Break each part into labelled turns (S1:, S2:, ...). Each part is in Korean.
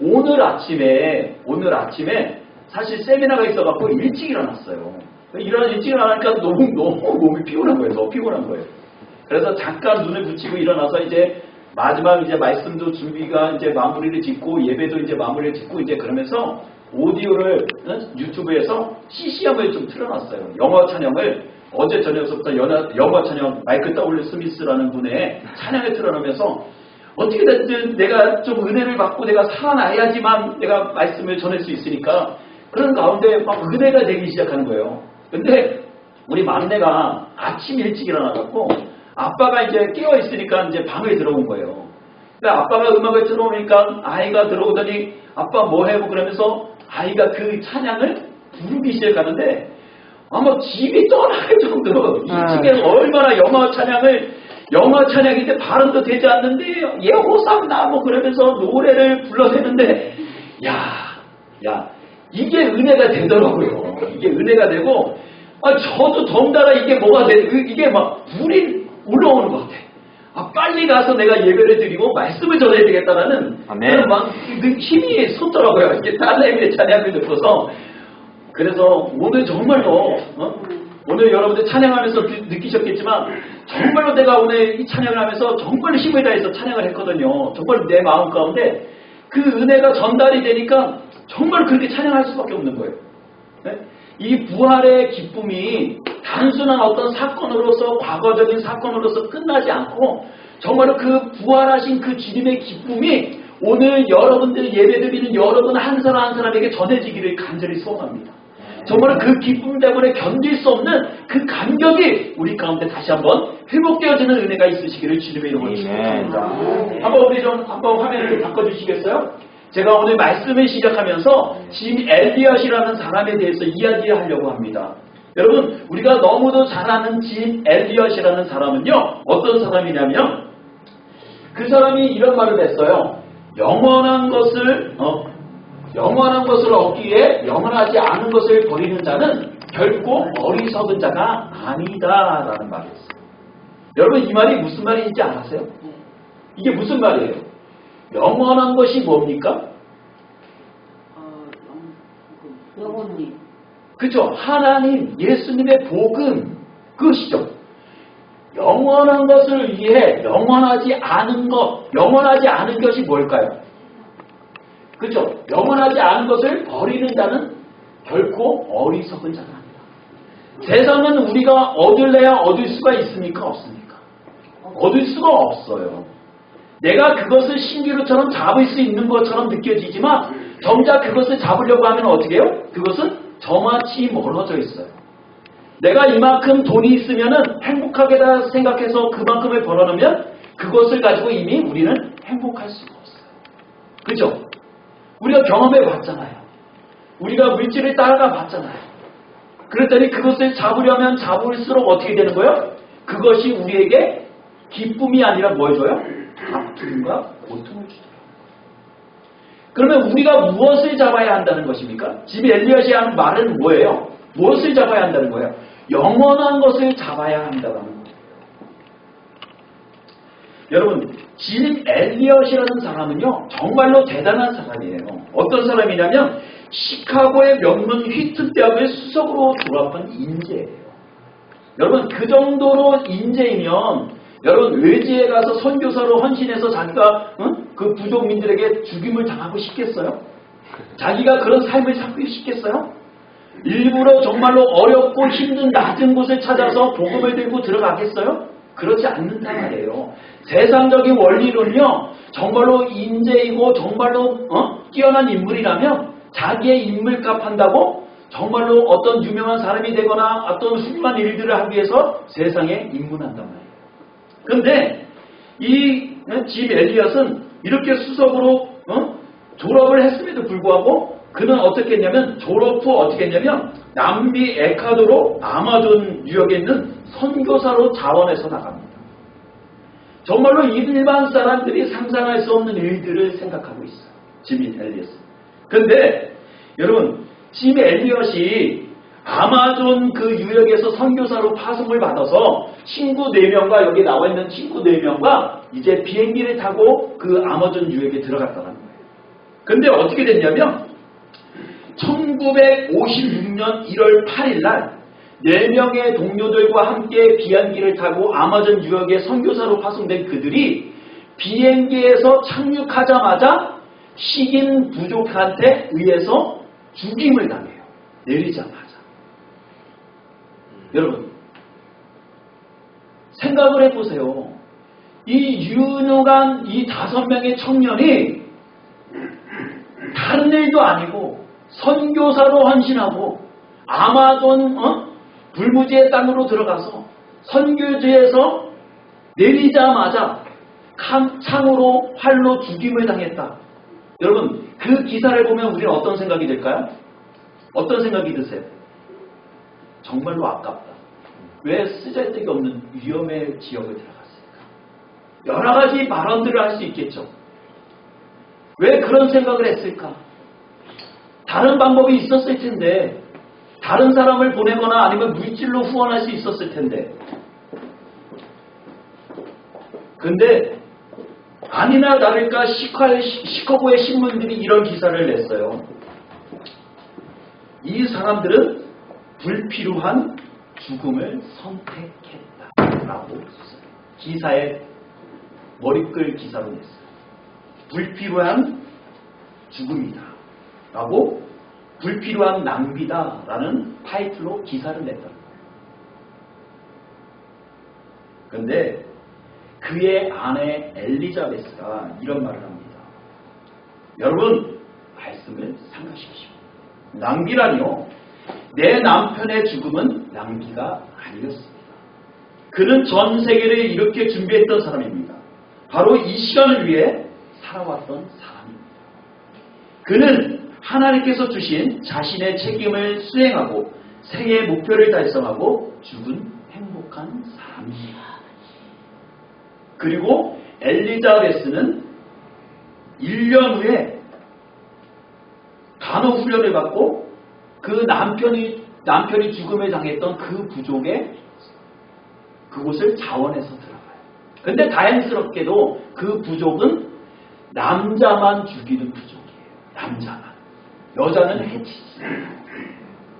S1: 오늘 아침에 사실 세미나가 있어갖고 일찍 일어났어요. 일찍 일어나니까 너무 몸이 피곤한 거예요. 너무 피곤한 거예요. 그래서 잠깐 눈을 붙이고 일어나서 이제 마지막 이제 말씀도 준비가 이제 마무리를 짓고 예배도 이제 마무리를 짓고 이제 그러면서 오디오를 유튜브에서 CCM을 좀 틀어놨어요. 영어 찬양을 어제 저녁부터 영어 찬양 마이크 W 스미스라는 분의 찬양을 틀어놓으면서 어떻게든 내가 좀 은혜를 받고 내가 살아나야지만 내가 말씀을 전할 수 있으니까 그런 가운데 막 은혜가 되기 시작하는 거예요. 근데 우리 막내가 아침 일찍 일어나갖고 아빠가 이제 깨어있으니까 이제 방에 들어온 거예요. 그러니까 아빠가 음악을 틀어오니까 아이가 들어오더니 아빠 뭐해? 그러면서 아이가 그 찬양을 부르기 시작하는데 아마 집이 떠날 정도로 이 집에 얼마나 영어 찬양인데 발음도 되지 않는데 예호상나 그러면서 노래를 불러대는데 야 이게 은혜가 되더라고요. 이게 은혜가 되고 저도 덩달아 이게 뭐가 돼 이게 막 불이 올라오는 것 같아. 빨리 가서 내가 예배를 드리고 말씀을 전해야 되겠다라는 그런 막 힘이 솟더라고요. 이게 딸내미의 찬양을 듣고서. 그래서 오늘 정말로 오늘 여러분들 찬양하면서 느끼셨겠지만 정말로 내가 오늘 이 찬양을 하면서 정말로 힘을 다해서 찬양을 했거든요. 정말 내 마음 가운데 그 은혜가 전달이 되니까 정말 그렇게 찬양할 수밖에 없는 거예요. 네? 이 부활의 기쁨이 단순한 어떤 사건으로서 과거적인 사건으로서 끝나지 않고 정말로 그 부활하신 그 주님의 기쁨이 오늘 여러분들 예배드리는 여러분 한 사람 한 사람에게 전해지기를 간절히 소원합니다. 정말 그 기쁨 때문에 견딜 수 없는 그 감격이 우리 가운데 다시 한번 회복되어지는 은혜가 있으시기를 주님의 이름으로 축복합니다. 한번 화면을 바꿔주시겠어요? 제가 오늘 말씀을 시작하면서 짐 엘리엇이라는 사람에 대해서 이야기하려고 합니다. 여러분 우리가 너무도 잘 아는 짐 엘리엇이라는 사람은요 어떤 사람이냐면 그 사람이 이런 말을 했어요. 영원한 것을 얻기 위해 영원하지 않은 것을 버리는 자는 결코 어리석은 자가 아니다라는 말을 했어요. 여러분 이 말이 무슨 말인지 아세요? 이게 무슨 말이에요? 영원한 것이 뭡니까?
S2: 영원히.
S1: 그죠? 하나님, 예수님의 복음 그것이죠. 영원한 것을 위해 영원하지 않은 것이 뭘까요? 그죠? 영원하지 않은 것을 버리는 자는 결코 어리석은 자가 아니다. 세상은 우리가 얻을래야 얻을 수가 있습니까? 없습니까? 얻을 수가 없어요. 내가 그것을 신기루처럼 잡을 수 있는 것처럼 느껴지지만 정작 그것을 잡으려고 하면 어떻게 해요? 그것은 저마치 멀어져 있어요. 내가 이만큼 돈이 있으면 행복하게다 생각해서 그만큼을 벌어놓으면 그것을 가지고 이미 우리는 행복할 수가 없어요. 그죠? 우리가 경험해 봤잖아요. 우리가 물질을 따라가 봤잖아요. 그랬더니 그것을 잡으려면 잡을수록 어떻게 되는 거예요? 그것이 우리에게 기쁨이 아니라 뭘 줘요? 아픔과 고통을 주더라고요. 그러면 우리가 무엇을 잡아야 한다는 것입니까? 짐 엘리엇이 하는 말은 뭐예요? 무엇을 잡아야 한다는 거예요? 영원한 것을 잡아야 한다는 거예요. 여러분, 짐 엘리엇이라는 사람은요, 정말로 대단한 사람이에요. 어떤 사람이냐면, 시카고의 명문 휘트 대학의 수석으로 졸업한 인재예요. 여러분, 그 정도로 인재이면, 여러분, 외지에 가서 선교사로 헌신해서 자기가, 그 부족민들에게 죽임을 당하고 싶겠어요? 자기가 그런 삶을 살고 싶겠어요? 일부러 정말로 어렵고 힘든 낮은 곳을 찾아서 복음을 들고 들어가겠어요? 그렇지 않는단 말이에요. 세상적인 원리론요, 정말로 인재이고 정말로 뛰어난 인물이라면 자기의 인물값 한다고 정말로 어떤 유명한 사람이 되거나 어떤 훌륭한 일들을 하기 위해서 세상에 입문한단 말이에요. 그런데 이 짐 엘리엇은 이렇게 수석으로 졸업을 했음에도 불구하고 그는 어떻게 했냐면 졸업 후 어떻게 했냐면 남미 에콰도르 아마존 유역에 있는 선교사로 자원해서 나갑니다. 정말로 일반 사람들이 상상할 수 없는 일들을 생각하고 있어요. 짐 엘리엇. 그런데 여러분 짐 엘리엇이 아마존 그 유역에서 선교사로 파송을 받아서 친구 4명과 여기 나와 있는 친구 4명과 이제 비행기를 타고 그 아마존 유역에 들어갔다는 거예요. 근데 어떻게 됐냐면 1956년 1월 8일 날 4명의 동료들과 함께 비행기를 타고 아마존 유역에 선교사로 파송된 그들이 비행기에서 착륙하자마자 식인 부족한테 의해서 죽임을 당해요. 내리자마자. 여러분 생각을 해보세요. 이 유능한 이 5명의 청년이 다른 일도 아니고 선교사로 헌신하고 아마존 불무지의 땅으로 들어가서 선교지에서 내리자마자 창으로 활로 죽임을 당했다. 여러분 그 기사를 보면 우리는 어떤 생각이 들까요? 어떤 생각이 드세요? 정말로 아깝다. 왜 쓰잘데기 없는 위험의 지역을 들어갔을까? 여러 가지 발언들을 할 수 있겠죠. 왜 그런 생각을 했을까? 다른 방법이 있었을 텐데, 다른 사람을 보내거나 아니면 물질로 후원할 수 있었을 텐데. 근데 아니나 다를까 시카고의 신문들이 이런 기사를 냈어요. 이 사람들은 불필요한 죽음을 선택했다라고 기사에 머리글 기사로 냈어요. 불필요한 죽음이다 라고 불필요한 낭비다 라는 타이틀로 기사를 냈다. 그런데 그의 아내 엘리자베스가 이런 말을 합니다. 여러분 말씀을 생각하십시오. 낭비라니요. 내 남편의 죽음은 낭비가 아니었습니다. 그는 전 세계를 이렇게 준비했던 사람입니다. 바로 이 시간을 위해 살아왔던 사람입니다. 그는 하나님께서 주신 자신의 책임을 수행하고 생애의 목표를 달성하고 죽은 행복한 사람입니다. 그리고 엘리자베스는 1년 후에 간호 훈련을 받고 그 남편이 죽음을 당했던 그 부족의 그곳을 자원해서 들어가요. 근데 다행스럽게도 그 부족은 남자만 죽이는 부족이에요. 남자만. 여자는 해치지.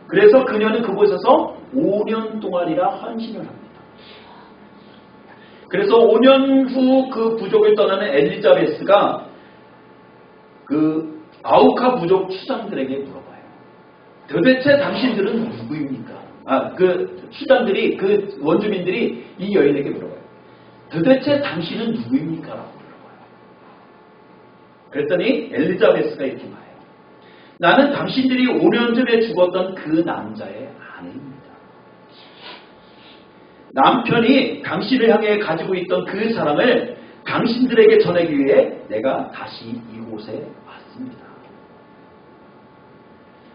S1: 그래서 그녀는 그곳에서 5년 동안이나 헌신을 합니다. 그래서 5년 후 그 부족을 떠나는 엘리자베스가 그 아우카 부족 추장들에게 물어봐요. 도대체 당신들은 누구입니까? 그 추장들이, 그 원주민들이 이 여인에게 물어봐요. 도대체 당신은 누구입니까? 라고 물어봐요. 그랬더니 엘리자베스가 이렇게 말해요. 나는 당신들이 5년 전에 죽었던 그 남자의 아내입니다. 남편이 당신을 향해 가지고 있던 그 사랑을 당신들에게 전하기 위해 내가 다시 이곳에 왔습니다.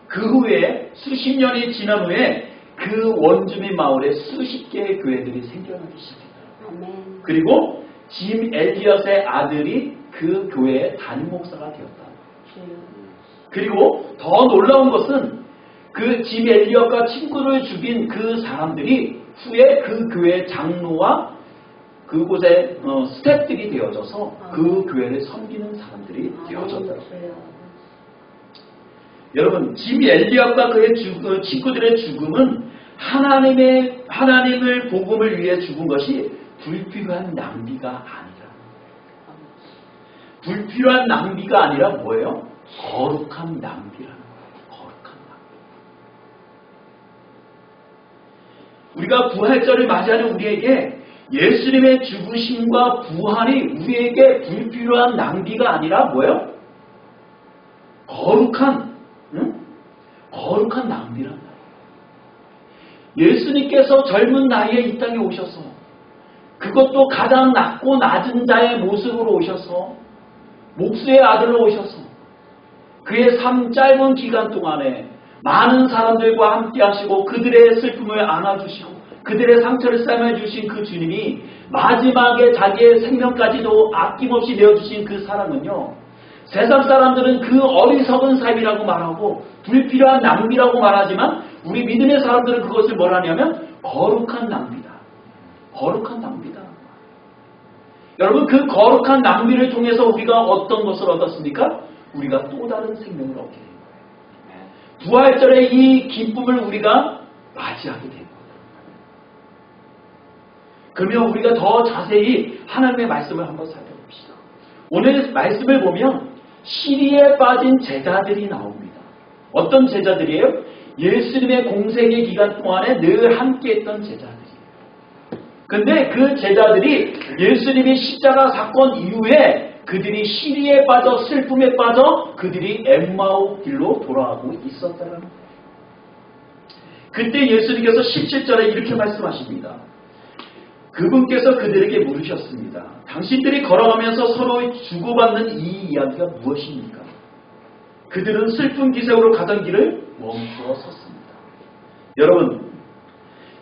S1: 그 후에 수십 년이 지난 후에 그 원주민 마을에 수십 개의 교회들이 생겨나기 시작했다. 그리고 짐 엘리엇의 아들이 그 교회의 담임 목사가 되었다. 그리고 더 놀라운 것은 그 짐 엘리엇과 친구를 죽인 그 사람들이 후에 그 교회 장로와 그곳에 스태프들이 되어져서 그 교회를 섬기는 사람들이 되어졌더라고요. 여러분, 짐 엘리엇과 그의 친구들의 죽음은 하나님을 복음을 위해 죽은 것이 불필요한 낭비가 아니라, 불필요한 낭비가 아니라 뭐예요? 거룩한 낭비라는 거예요. 거룩한 낭비. 우리가 부활절을 맞이하는 우리에게 예수님의 죽으심과 부활이 우리에게 불필요한 낭비가 아니라 뭐예요? 거룩한 낭비란 말이에요. 예수님께서 젊은 나이에 이 땅에 오셔서 그것도 가장 낮고 낮은 자의 모습으로 오셔서 목수의 아들로 오셔서 그의 삶 짧은 기간 동안에 많은 사람들과 함께 하시고 그들의 슬픔을 안아주시고 그들의 상처를 싸매주신 그 주님이 마지막에 자기의 생명까지도 아낌없이 내어주신 그 사랑은요, 세상 사람들은 그 어리석은 삶이라고 말하고 불필요한 낭비라고 말하지만 우리 믿음의 사람들은 그것을 뭐라 하냐면 거룩한 낭비다. 거룩한 낭비다. 여러분, 그 거룩한 낭비를 통해서 우리가 어떤 것을 얻었습니까? 우리가 또 다른 생명을 얻게 된 거예요. 부활절의 이 기쁨을 우리가 맞이하게 된 거예요. 그러면 우리가 더 자세히 하나님의 말씀을 한번 살펴봅시다. 오늘 말씀을 보면 시리에 빠진 제자들이 나옵니다. 어떤 제자들이에요? 예수님의 공생의 기간 동안에 늘 함께했던 제자들이에요. 근데 그 제자들이 예수님의 십자가 사건 이후에 그들이 시리에 빠져 슬픔에 빠져 그들이 엠마오 길로 돌아가고 있었다는 거예요. 그때 예수님께서 17절에 이렇게 말씀하십니다. 그분께서 그들에게 물으셨습니다. 당신들이 걸어가면서 서로 주고받는 이 이야기가 무엇입니까? 그들은 슬픈 기색으로 가던 길을 멈추어 섰습니다. 여러분,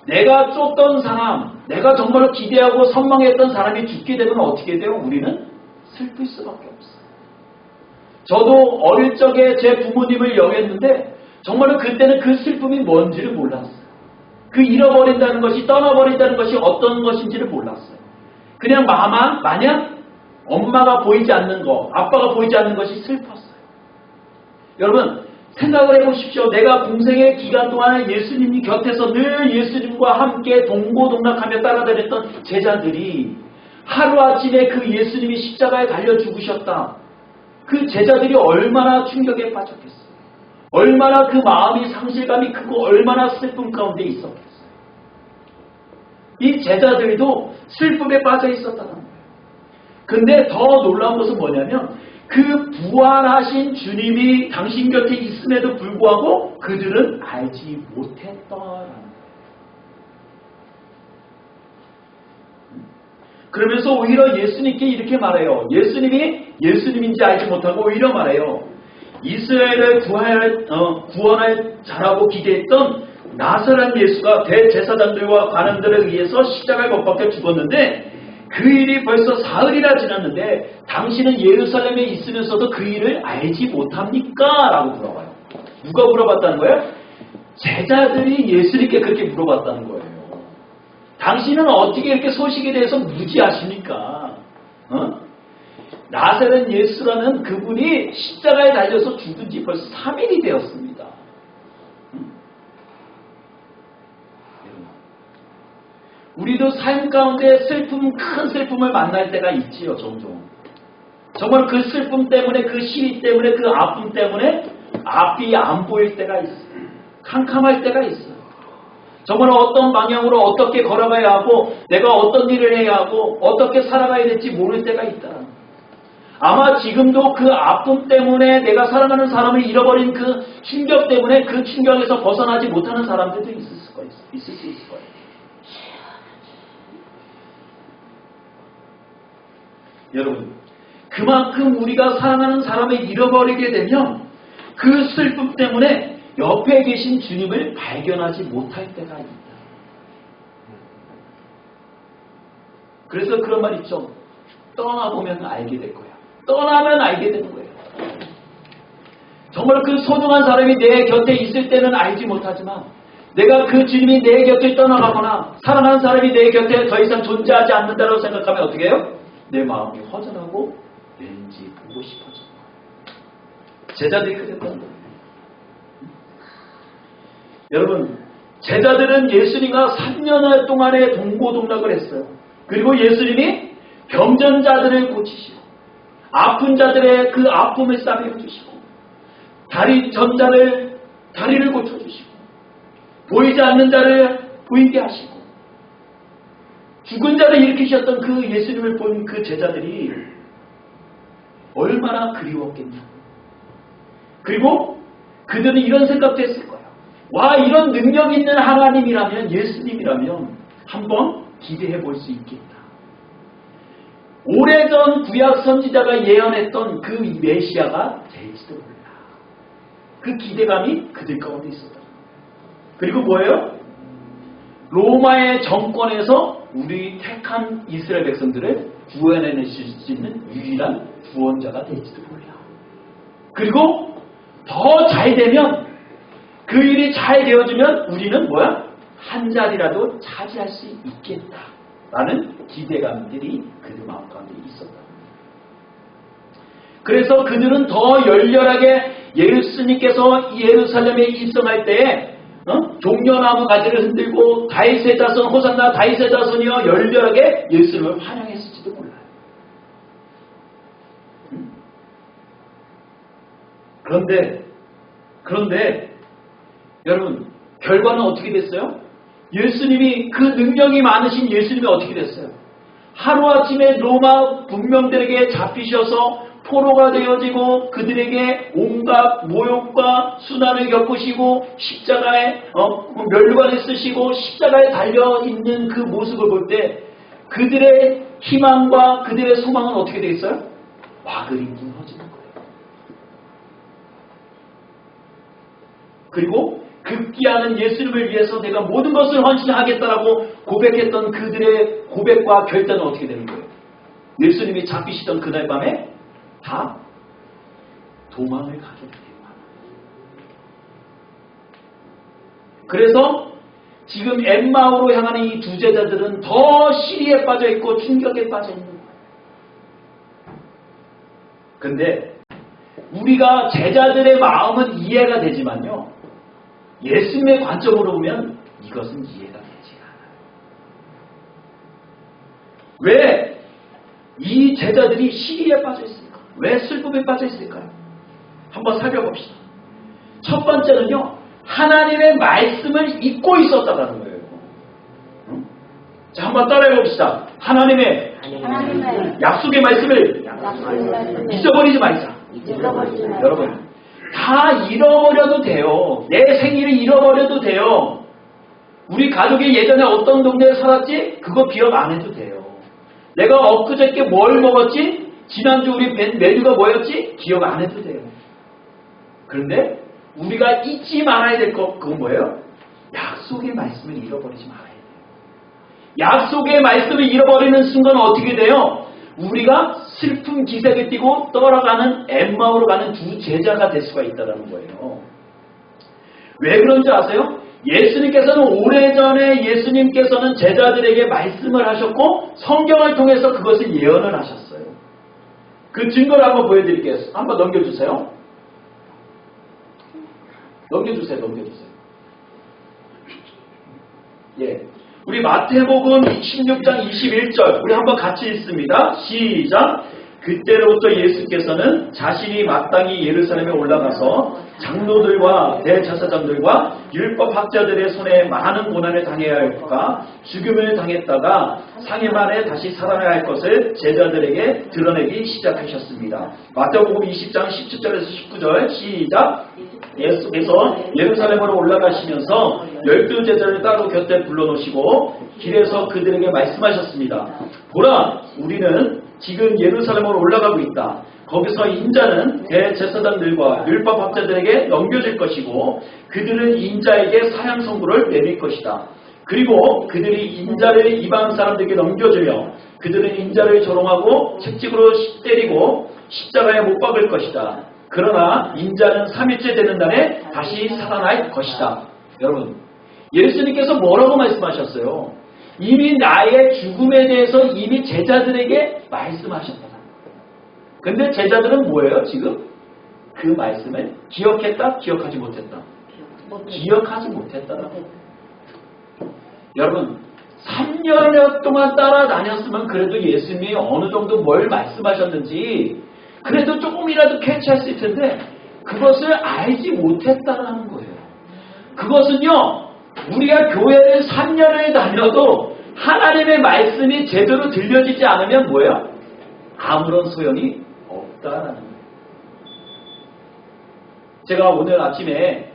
S1: 내가 쫓던 사람, 내가 정말로 기대하고 선망했던 사람이 죽게 되면 어떻게 돼요? 우리는 슬플 수밖에 없어요. 저도 어릴 적에 제 부모님을 영했는데 정말로 그때는 그 슬픔이 뭔지를 몰랐어요. 그 잃어버린다는 것이, 떠나버린다는 것이 어떤 것인지를 몰랐어요. 그냥 마냥 엄마가 보이지 않는 것, 아빠가 보이지 않는 것이 슬펐어요. 여러분, 생각을 해보십시오. 내가 공생의 기간 동안에 예수님 곁에서 늘 예수님과 함께 동고동락하며 따라다녔던 제자들이 하루아침에 그 예수님이 십자가에 달려 죽으셨다. 그 제자들이 얼마나 충격에 빠졌겠어요. 얼마나 그 마음이 상실감이 크고 얼마나 슬픔 가운데 있었겠어요. 이 제자들도 슬픔에 빠져 있었다는 거예요. 근데 더 놀라운 것은 뭐냐면 그 부활하신 주님이 당신 곁에 있음에도 불구하고 그들은 알지 못했다라는 거예요. 그러면서 오히려 예수님께 이렇게 말해요. 예수님이 예수님인지 알지 못하고 오히려 말해요. 이스라엘을 구원할 자라고 기대했던 나사렛 예수가 대제사장들과 관원들에 의해서 십자가에 못 박혀 죽었는데 그 일이 벌써 사흘이나 지났는데 당신은 예루살렘에 있으면서도 그 일을 알지 못합니까? 라고 물어봐요. 누가 물어봤다는 거예요? 제자들이 예수님께 그렇게 물어봤다는 거예요. 당신은 어떻게 이렇게 소식에 대해서 무지하십니까? 나사렛 예수라는 그분이 십자가에 달려서 죽은 지 벌써 3일이 되었습니다. 우리도 삶 가운데 큰 슬픔을 만날 때가 있지요, 종종. 정말 그 슬픔 때문에, 그 시리 때문에, 그 아픔 때문에 앞이 안 보일 때가 있어요. 캄캄할 때가 있어요. 정말 어떤 방향으로 어떻게 걸어가야 하고, 내가 어떤 일을 해야 하고, 어떻게 살아가야 될지 모를 때가 있다. 아마 지금도 그 아픔 때문에 내가 사랑하는 사람을 잃어버린 그 충격 때문에 그 충격에서 벗어나지 못하는 사람들도 있을 수 있을 거예요. 여러분, 그만큼 우리가 사랑하는 사람을 잃어버리게 되면 그 슬픔 때문에 옆에 계신 주님을 발견하지 못할 때가 있다. 그래서 그런 말 있죠. 떠나보면 알게 될 거야. 떠나면 알게 되는 거예요. 정말 그 소중한 사람이 내 곁에 있을 때는 알지 못하지만 내가 그 주님이 내 곁을 떠나가거나 사랑하는 사람이 내 곁에 더 이상 존재하지 않는다고 생각하면 어떻게 해요? 내 마음이 허전하고 왠지 보고 싶어져. 제자들이 그랬던 거예요. 여러분, 제자들은 예수님과 3년 동안의 동고동락을 했어요. 그리고 예수님이 병전자들을 고치시고 아픈 자들의 그 아픔을 싸매어 주시고 다리를 고쳐주시고 보이지 않는 자를 보이게 하시고 죽은 자를 일으키셨던 그 예수님을 본 그 제자들이 얼마나 그리웠겠냐. 그리고 그들은 이런 생각도 했을 거예요. 와, 이런 능력 있는 하나님이라면, 예수님이라면 한번 기대해 볼 수 있겠다. 오래전 구약 선지자가 예언했던 그 메시아가 될지도 몰라. 그 기대감이 그들 가운데 있었다. 그리고 뭐예요? 로마의 정권에서 우리 택한 이스라엘 백성들을 구원해낼 수 있는 유일한 구원자가 될지도 몰라. 그리고 더 잘 되면, 그 일이 잘 되어지면 우리는 뭐야? 한 자리라도 차지할 수 있겠다라는 기대감들이 그들 마음 가운데 있었다. 그래서 그들은 더 열렬하게 예수님께서 예루살렘에 입성할 때에 종려나무 가지를 흔들고 다윗의 자손 호산나 다윗의 자손이여 열렬하게 예수님을 환영했을지도 몰라요. 그런데 여러분 결과는 어떻게 됐어요? 예수님이 그 능력이 많으신 예수님이 어떻게 됐어요? 하루아침에 로마 군병들에게 잡히셔서 포로가 되어지고 그들에게 온갖 모욕과 수난을 겪으시고 십자가에 멸관을 쓰시고 십자가에 달려있는 그 모습을 볼 때 그들의 희망과 그들의 소망은 어떻게 되겠어요? 와글이 무너지는 거예요. 그리고 급기야는 예수님을 위해서 내가 모든 것을 헌신하겠다라고 고백했던 그들의 고백과 결단은 어떻게 되는 거예요? 예수님이 잡히시던 그날 밤에 다 도망을 가게 됩니다. 그래서 지금 엠마오로 향하는 이 두 제자들은 더 시리에 빠져 있고 충격에 빠져 있는 거예요. 근데 우리가 제자들의 마음은 이해가 되지만요. 예수님의 관점으로 보면 이것은 이해가 되지 않아요. 왜 이 제자들이 시기에 빠져 있을까? 왜 슬픔에 빠져 있을까요? 한번 살펴봅시다. 첫 번째는요. 하나님의 말씀을 잊고 있었다는 거예요. 자, 한번 따라해 봅시다. 하나님의 약속의 말씀을 잊어버리지 말자. 여러분 다 잃어버려도 돼요. 내 생일을 잃어버려도 돼요. 우리 가족이 예전에 어떤 동네에 살았지? 그거 기억 안 해도 돼요. 내가 엊그저께 뭘 먹었지? 지난주 우리 메뉴가 뭐였지? 기억 안 해도 돼요. 그런데 우리가 잊지 말아야 될 것 그건 뭐예요? 약속의 말씀을 잃어버리지 말아야 돼요. 약속의 말씀을 잃어버리는 순간 어떻게 돼요? 우리가 슬픈 기색을 띠고 떠나가는 엠마오로 가는 두 제자가 될 수가 있다는 거예요. 왜 그런지 아세요? 예수님께서는 오래전에 예수님께서는 제자들에게 말씀을 하셨고 성경을 통해서 그것을 예언을 하셨어요. 그 증거를 한번 보여드릴게요. 한번 넘겨주세요. 넘겨주세요. 예. 우리 마태복음 16장 21절 우리 한번 같이 읽습니다. 시작. 그때로부터 예수께서는 자신이 마땅히 예루살렘에 올라가서 장로들과 대제사장들과 율법학자들의 손에 많은 고난을 당해야 할까 죽음을 당했다가 상해만에 다시 살아나야 할 것을 제자들에게 드러내기 시작하셨습니다. 마태복음 20장 17절에서 19절 시작. 예수께서 예루살렘으로 올라가시면서 12제자를 따로 곁에 불러놓으시고 길에서 그들에게 말씀하셨습니다. 보라, 우리는 지금 예루살렘으로 올라가고 있다. 거기서 인자는 대제사장들과 율법학자들에게 넘겨질 것이고 그들은 인자에게 사형 선고를 내릴 것이다. 그리고 그들이 인자를 이방 사람들에게 넘겨주며 그들은 인자를 조롱하고 채찍으로 때리고 십자가에 못 박을 것이다. 그러나 인자는 3일째 되는 날에 다시 살아날 것이다. 여러분, 예수님께서 뭐라고 말씀하셨어요? 이미 나의 죽음에 대해서 이미 제자들에게 말씀하셨다는 거예요. 근데 제자들은 뭐예요 지금? 그 말씀을 기억했다? 기억하지 못했다? 기억하지 못했다는 거예요. 여러분 3년여 동안 따라다녔으면 그래도 예수님이 어느 정도 뭘 말씀하셨는지 그래도 조금이라도 캐치할 수 있을 텐데 그것을 알지 못했다는 거예요. 그것은요 우리가 교회를 3년을 다녀도 하나님의 말씀이 제대로 들려지지 않으면 뭐예요? 아무런 소용이 없다라는 거예요. 제가 오늘 아침에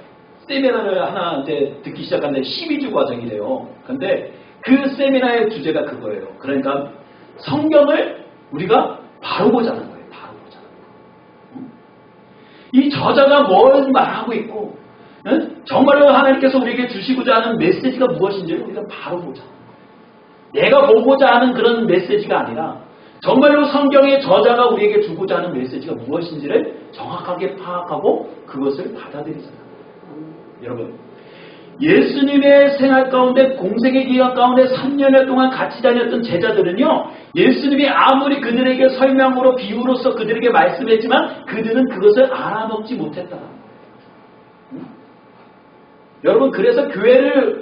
S1: 세미나를 하나 이제 듣기 시작하는데 12주 과정이래요. 근데 그 세미나의 주제가 그거예요. 그러니까 성경을 우리가 바로 보자는 거예요. 바로 보자는 거예요. 이 저자가 뭘 말하고 있고 정말로 하나님께서 우리에게 주시고자 하는 메시지가 무엇인지를 우리가 바로 보자. 내가 보고자 하는 그런 메시지가 아니라 정말로 성경의 저자가 우리에게 주고자 하는 메시지가 무엇인지를 정확하게 파악하고 그것을 받아들이잖아요. 여러분 예수님의 생활 가운데 공생의 기간 가운데 3년여 동안 같이 다녔던 제자들은요. 예수님이 아무리 그들에게 설명으로 비유로서 그들에게 말씀했지만 그들은 그것을 알아먹지 못했다. 여러분 그래서 교회를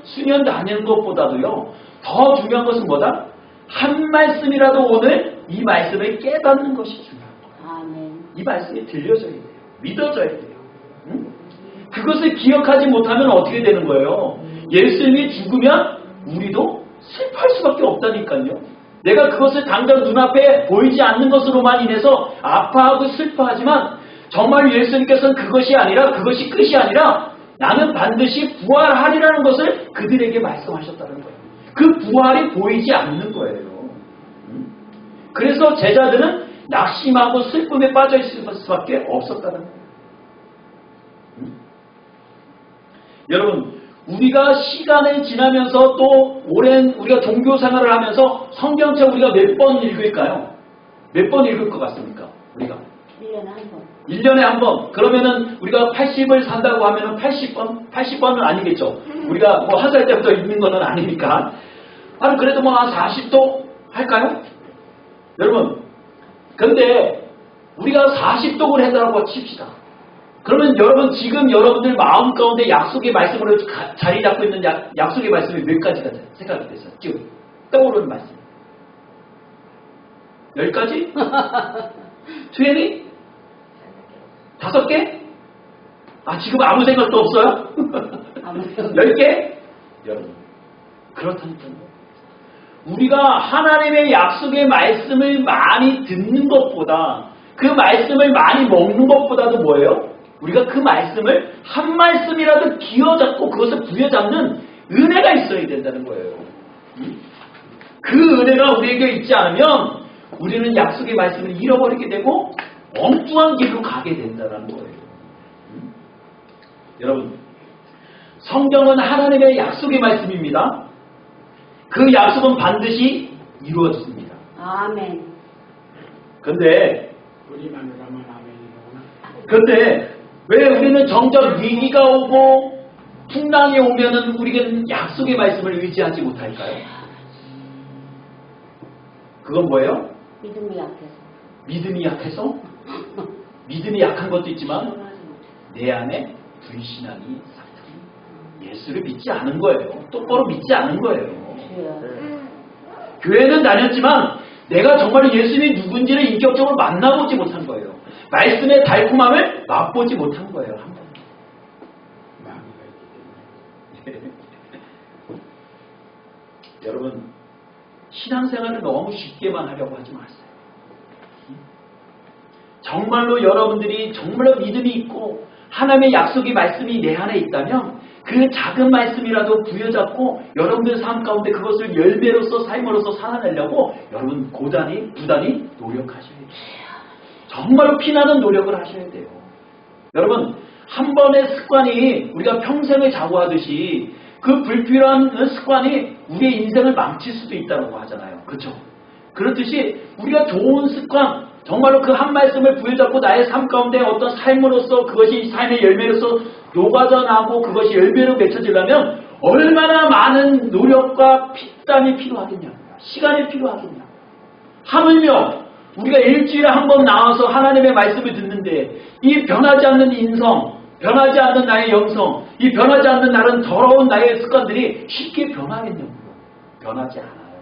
S1: 수년 다니는 것보다도요. 더 중요한 것은 뭐다? 한 말씀이라도 오늘 이 말씀을 깨닫는 것이 중요합니다.
S2: 아멘.
S1: 이 말씀이 들려져야 돼요. 믿어져야 돼요. 응? 그것을 기억하지 못하면 어떻게 되는 거예요? 예수님이 죽으면 우리도 슬퍼할 수밖에 없다니까요. 내가 그것을 당장 눈앞에 보이지 않는 것으로만 인해서 아파하고 슬퍼하지만 정말 예수님께서는 그것이 아니라 그것이 끝이 아니라 나는 반드시 부활하리라는 것을 그들에게 말씀하셨다는 거예요. 그 부활이 보이지 않는 거예요. 그래서 제자들은 낙심하고 슬픔에 빠져 있을 수밖에 없었다는 거예요. 여러분 우리가 시간을 지나면서 또 오랜 우리가 종교 생활을 하면서 성경책 우리가 몇 번 읽을까요? 몇 번 읽을 것 같습니까? 우리가
S2: 1년에 한 번.
S1: 1년에 한 번. 그러면은 우리가 80을 산다고 하면은 80번? 80번은 아니겠죠. 우리가 뭐 한 살 때부터 읽는 거는 아니니까. 아니 그래도 뭐 한 40도 할까요? 여러분 근데 우리가 40독을 했다고 칩시다. 그러면 여러분 지금 여러분들 마음 가운데 약속의 말씀으로 자리 잡고 있는 약속의 말씀이 몇 가지가 생각이 됐어요? 지금 떠오르는 말씀 10가지? 20? 5개? 아 지금 아무 생각도 없어요? 10개? 여러분 그렇다니까요. 우리가 하나님의 약속의 말씀을 많이 듣는 것보다 그 말씀을 많이 먹는 것보다도 뭐예요? 우리가 그 말씀을 한 말씀이라도 기어잡고 그것을 부여잡는 은혜가 있어야 된다는 거예요. 그 은혜가 우리에게 있지 않으면 우리는 약속의 말씀을 잃어버리게 되고 엉뚱한 길로 가게 된다는 거예요. 여러분 성경은 하나님의 약속의 말씀입니다. 그 약속은 반드시 이루어집니다.
S2: 아멘.
S1: 근데
S3: 우리만으로만 아멘이로구나.
S1: 근데 왜 우리는 정작 위기가 오고 풍랑이 오면은 우리는 약속의 말씀을 의지하지 못할까요? 그건 뭐예요?
S2: 믿음이 약해서.
S1: 믿음이 약해서? 믿음이 약한 것도 있지만 내 안에 불신앙이 싹트린 예수를 믿지 않은 거예요. 똑바로 믿지 않은 거예요. 교회는 다녔지만 내가 정말 예수님이 누군지를 인격적으로 만나보지 못한 거예요. 말씀의 달콤함을 맛보지 못한 거예요. 한 번.
S3: 마귀가 있기 때문에.
S1: 여러분 신앙생활을 너무 쉽게만 하려고 하지 마세요. 정말로 여러분들이 정말로 믿음이 있고 하나님의 약속의 말씀이 내 안에 있다면 그 작은 말씀이라도 부여잡고 여러분들 삶 가운데 그것을 열매로서 삶으로서 살아내려고 여러분 고단히 부단히 노력하셔야 돼요. 정말로 피나는 노력을 하셔야 돼요. 여러분 한 번의 습관이 우리가 평생을 자고하듯이 그 불필요한 습관이 우리의 인생을 망칠 수도 있다고 하잖아요. 그렇죠? 그렇듯이 우리가 좋은 습관 정말로 그 한 말씀을 부여잡고 나의 삶 가운데 어떤 삶으로서 그것이 삶의 열매로서 녹아져 나고 그것이 열매로 맺혀지려면 얼마나 많은 노력과 피땀이 필요하겠냐. 시간이 필요하겠냐. 하물며 우리가 일주일에 한 번 나와서 하나님의 말씀을 듣는데 이 변하지 않는 인성, 변하지 않는 나의 영성, 이 변하지 않는 나는 더러운 나의 습관들이 쉽게 변하겠냐고요. 변하지 않아요.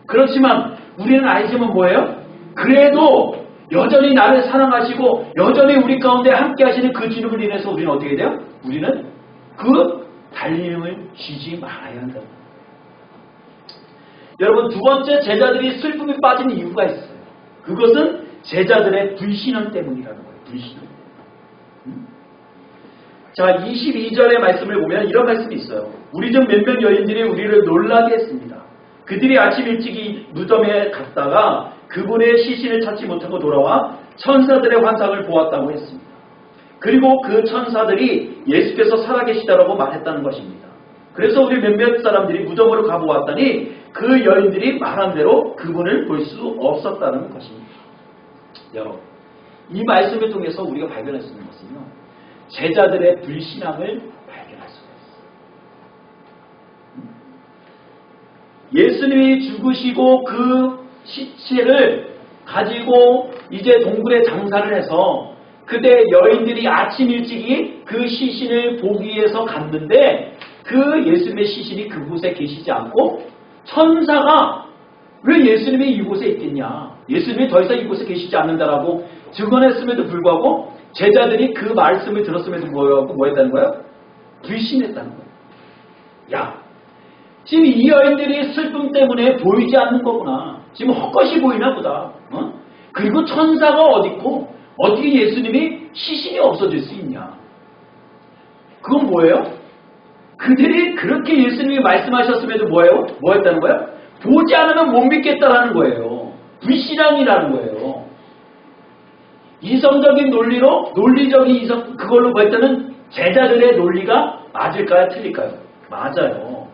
S1: 그렇지만 우리는 알지만 뭐예요? 그래도 여전히 나를 사랑하시고 여전히 우리 가운데 함께 하시는 그 주님을 인해서 우리는 어떻게 돼요? 우리는 그 달림을 쉬지 말아야 한다. 여러분 두 번째 제자들이 슬픔에 빠진 이유가 있어요. 그것은 제자들의 불신앙 때문이라는 거예요. 불신앙. 자 22절의 말씀을 보면 이런 말씀이 있어요. 우리 중 몇몇 여인들이 우리를 놀라게 했습니다. 그들이 아침 일찍이 무덤에 갔다가 그분의 시신을 찾지 못하고 돌아와 천사들의 환상을 보았다고 했습니다. 그리고 그 천사들이 예수께서 살아계시다라고 말했다는 것입니다. 그래서 우리 몇몇 사람들이 무덤으로 가보았더니 그 여인들이 말한 대로 그분을 볼 수 없었다는 것입니다. 여러분 이 말씀을 통해서 우리가 발견할 수 있는 것은요. 제자들의 불신앙을 발견할 수가 있어요. 예수님이 죽으시고 그 시체를 가지고 이제 동굴에 장사를 해서 그때 여인들이 아침 일찍이 그 시신을 보기 위해서 갔는데 그 예수님의 시신이 그곳에 계시지 않고 천사가 왜 예수님이 이곳에 있겠냐, 예수님이 더 이상 이곳에 계시지 않는다라고 증언했음에도 불구하고 제자들이 그 말씀을 들었음에도 불구하고 뭐 했다는 거예요? 불신했다는 거예요. 야, 지금 이 여인들이 슬픔 때문에 보이지 않는 거구나. 지금 헛것이 보이나 보다. 그리고 천사가 어딨고 어떻게 예수님이 시신이 없어질 수 있냐. 그건 뭐예요? 그들이 그렇게 예수님이 말씀하셨음에도 뭐예요? 뭐 했다는 거예요? 보지 않으면 못 믿겠다라는 거예요. 불신앙이라는 거예요. 이성적인 논리로, 논리적인 이성, 그걸로 뭐 했다는 제자들의 논리가 맞을까요? 틀릴까요? 맞아요.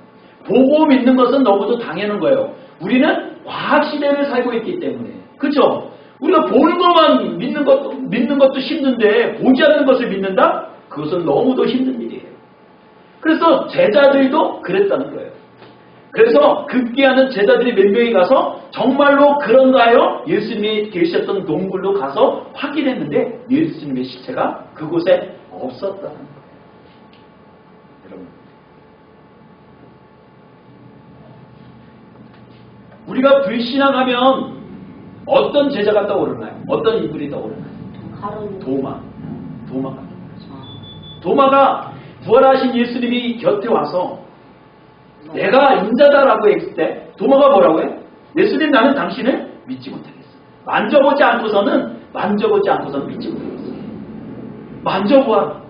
S1: 보고 믿는 것은 너무도 당연한 거예요. 우리는 과학시대를 살고 있기 때문에. 그렇죠? 우리가 보는 것만 믿는 것도 힘든데 보지 않는 것을 믿는다? 그것은 너무도 힘든 일이에요. 그래서 제자들도 그랬다는 거예요. 그래서 급기야는 제자들이 몇 명이 가서 정말로 그런가요? 예수님이 계셨던 동굴로 가서 확인했는데 예수님의 시체가 그곳에 없었다는 거예요. 여러분, 우리가 불신앙하면 어떤 제자가 떠오르나요? 어떤 인물이 떠오르나요? 도마가 떠오르죠. 도마가 부활하신 예수님이 곁에 와서 내가 인자다라고 했을 때 도마가 뭐라고 해? 예수님, 나는 당신을 믿지 못하겠어. 만져보지 않고서는 믿지 못하겠어. 만져보아.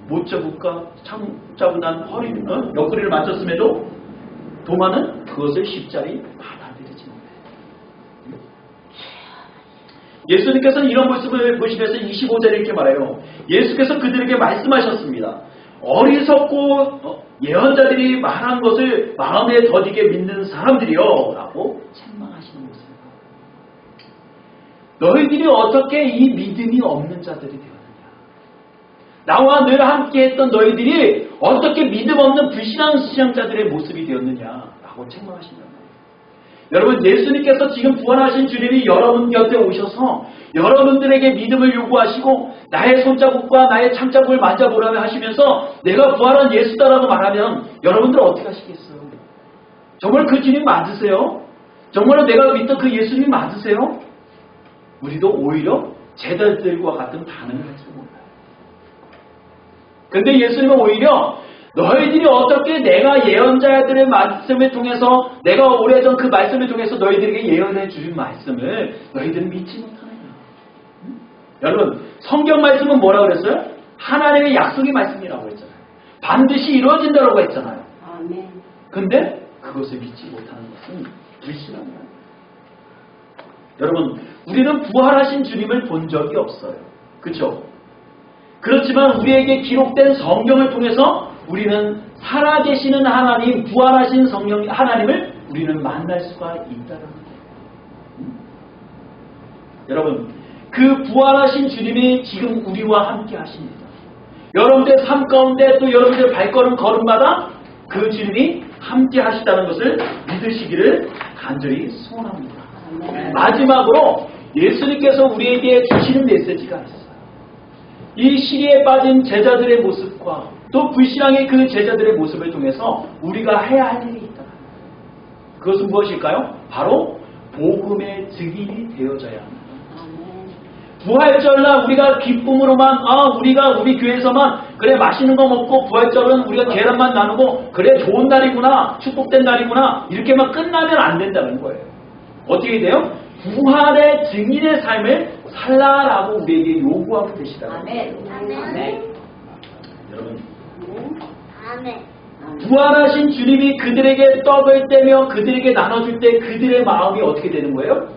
S1: 못 잡을까? 차분한 허리, 옆구리를 만졌음에도 도마는 그것을 쉽자리 받아들이지 못해. 예수님께서는 이런 모습을 보시면서 25절에 이렇게 말해요. 예수께서 그들에게 말씀하셨습니다. 어리석고 예언자들이 말한 것을 마음에 더디게 믿는 사람들이요 라고 책망하시는 모습입니다. 너희들이 어떻게 이 믿음이 없는 자들이 되었느냐. 나와 늘 함께했던 너희들이 어떻게 믿음 없는 불신앙자들의 모습이 되었느냐 라고 책망하시는 거예요. 여러분, 예수님께서 지금 부활하신 주님이 여러분 곁에 오셔서 여러분들에게 믿음을 요구하시고 나의 손자국과 나의 창자국을 만져보라며 하시면서 내가 부활한 예수다라고 말하면 여러분들 어떻게 하시겠어요? 정말 그 주님 맞으세요? 정말로 내가 믿던 그 예수님 맞으세요? 우리도 오히려 제자들과 같은 반응을 할 줄 몰라요. 근데 예수님은 오히려 너희들이 어떻게 내가 예언자들의 말씀을 통해서 내가 오래전 그 말씀을 통해서 너희들에게 예언해 주신 말씀을 너희들은 믿지 못하느냐. 여러분, 성경 말씀은 뭐라고 그랬어요? 하나님의 약속의 말씀이라고 했잖아요. 반드시 이루어진다고 했잖아요.
S2: 아멘.
S1: 근데 그것을 믿지 못하는 것은 불신앙이에요. 여러분, 우리는 부활하신 주님을 본 적이 없어요. 그렇죠? 그렇지만 우리에게 기록된 성경을 통해서 우리는 살아계시는 하나님, 부활하신 성령 하나님을 우리는 만날 수가 있다는 거예요. 여러분, 그 부활하신 주님이 지금 우리와 함께 하십니다. 여러분들의 삶 가운데 또 여러분들의 발걸음 걸음마다 그 주님이 함께 하시다는 것을 믿으시기를 간절히 소원합니다. 마지막으로 예수님께서 우리에게 주시는 메시지가 있어요. 이 시리에 빠진 제자들의 모습과 또 불신앙의 그 제자들의 모습을 통해서 우리가 해야 할 일이 있다. 그것은 무엇일까요? 바로 복음의 증인이 되어져야 합니다. 부활절날 우리가 기쁨으로만 우리가 우리 교회에서만 그래 맛있는 거 먹고 부활절은 우리가 계란만 나누고 그래 좋은 날이구나 축복된 날이구나 이렇게만 끝나면 안 된다는 거예요. 어떻게 돼요? 부활의 증인의 삶을 살라라고 우리에게 요구하고 계시다.
S2: 아멘. 아멘.
S1: 여러분,
S2: 아멘.
S1: 부활하신 주님이 그들에게 떡을 떼며 그들에게 나눠줄 때 그들의 마음이 어떻게 되는 거예요?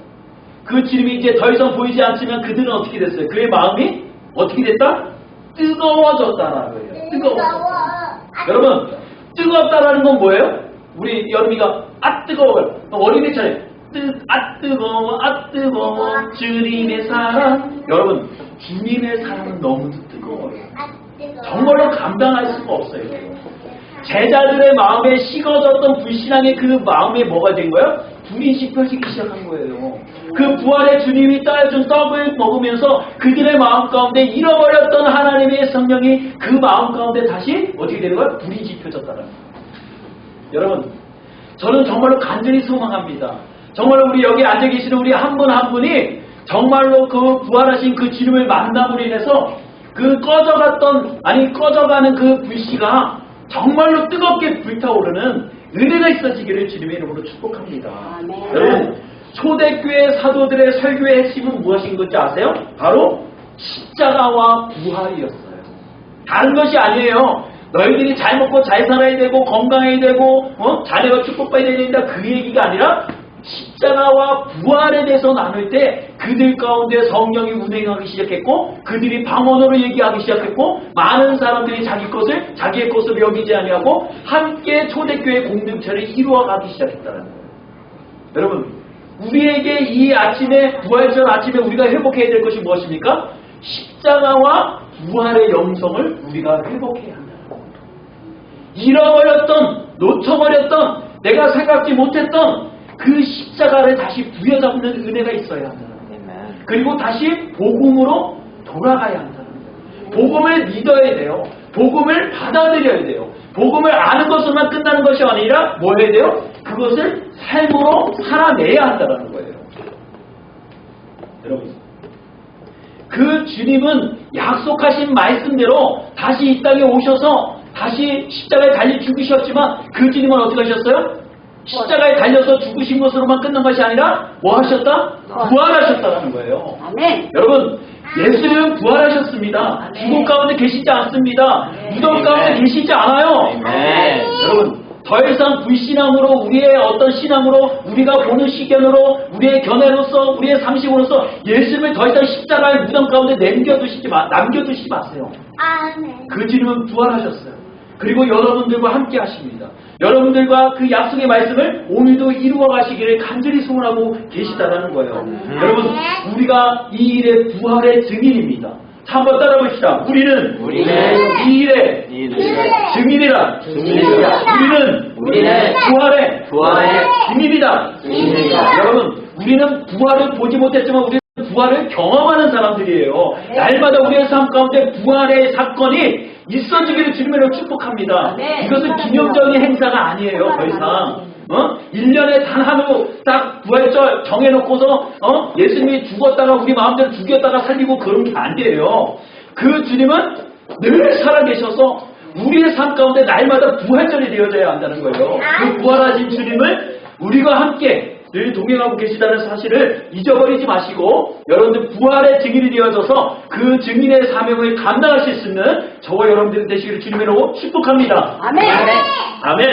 S1: 그 주님이 이제 더 이상 보이지 않지만 그들은 어떻게 됐어요? 그의 마음이 어떻게 됐다? 뜨거워졌다라는 거예요. 뜨거워졌다. 여러분, 뜨겁다라는 건 뭐예요? 우리 여름이가 뜨거워요. 어린이처럼 뜨거워 주님의 사랑. 여러분, 주님의 사랑은 너무도 뜨거워요. 정말로 감당할 수가 없어요. 제자들의 마음에 식어졌던 불신앙의 그 마음에 뭐가 된 거예요? 불이 지펴지기 시작한 거예요. 그 부활의 주님이 따라준 떡을 먹으면서 그들의 마음 가운데 잃어버렸던 하나님의 성령이 그 마음 가운데 다시 어떻게 되는 거예요? 불이 지펴졌다는 거예요. 여러분, 저는 정말로 간절히 소망합니다. 정말로 우리 여기 앉아 계시는 우리 한 분 한 분이 정말로 그 부활하신 그 주님을 만남으로 인해서 그 꺼져가는 그 불씨가 정말로 뜨겁게 불타오르는 은혜가 있어지기를 주님의 이름으로 축복합니다. 여러분, 초대교회 사도들의 설교의 핵심은 무엇인 건지 아세요? 바로 십자가와 부활이었어요. 다른 것이 아니에요. 너희들이 잘 먹고 잘 살아야 되고 건강해야 되고 자녀가 축복받아야 된다, 그 얘기가 아니라 십자가와 부활에 대해서 나눌 때 그들 가운데 성령이 운행하기 시작했고 그들이 방언으로 얘기하기 시작했고 많은 사람들이 자기의 것을 여기지 아니하고 함께 초대교회 공동체를 이루어가기 시작했다는 거예요. 여러분, 우리에게 이 아침에 부활절 아침에 우리가 회복해야 될 것이 무엇입니까? 십자가와 부활의 영성을 우리가 회복해야 한다는 거예요. 잃어버렸던, 놓쳐버렸던, 내가 생각지 못했던 그 십자가를 다시 부여잡는 은혜가 있어야 한다는 거예요. 그리고 다시 복음으로 돌아가야 한다는 거예요. 복음을 믿어야 돼요. 복음을 받아들여야 돼요. 복음을 아는 것으로만 끝나는 것이 아니라 뭐 해야 돼요? 그것을 삶으로 살아내야 한다는 거예요. 여러분, 그 주님은 약속하신 말씀대로 다시 이 땅에 오셔서 다시 십자가에 달려 죽으셨지만 그 주님은 어떻게 하셨어요? 십자가에 달려서 죽으신 것으로만 끝난 것이 아니라 뭐 하셨다? 부활하셨다는 거예요.
S2: 아멘.
S1: 여러분, 예수님은 부활하셨습니다. 죽음 가운데 계시지 않습니다. 무덤 가운데 계시지 않아요. 여러분, 더 이상 불신앙으로 우리의 어떤 신앙으로 우리가 보는 시견으로 우리의 견해로서 우리의 상식으로서 예수님을 더 이상 십자가의 무덤 가운데 남겨두시지 마세요.
S2: 아멘.
S1: 그 주님은 부활하셨어요. 그리고 여러분들과 함께 하십니다. 여러분들과 그 약속의 말씀을 오늘도 이루어 가시기를 간절히 소원하고 계시다라는 거예요. 여러분, 우리가 이 일의 부활의 증인입니다. 자, 한번 따라 봅시다. 우리는 이 일의 증인이라. 우리는 부활의 증인이다. 여러분, 우리는 부활을 보지 못했지만 우리는 부활을 경험하는 사람들이에요. 날마다 우리의 삶 가운데 부활의 사건이 있어지기를 주님으로 축복합니다. 이것은 기념적인 행사가 아니에요. 더 이상 1년에 단 하루 딱 부활절 정해놓고서 예수님이 죽었다가 우리 마음대로 죽였다가 살리고 그런 게 아니에요. 그 주님은 늘 살아계셔서 우리의 삶 가운데 날마다 부활절이 되어져야 한다는 거예요. 그 부활하신 주님을 우리가 함께 늘 동행하고 계시다는 사실을 잊어버리지 마시고 여러분들 부활의 증인이 되어져서 그 증인의 사명을 감당하실 수 있는 저와 여러분들이 되시기를 주님으로 축복합니다.
S2: 아멘.
S1: 아멘.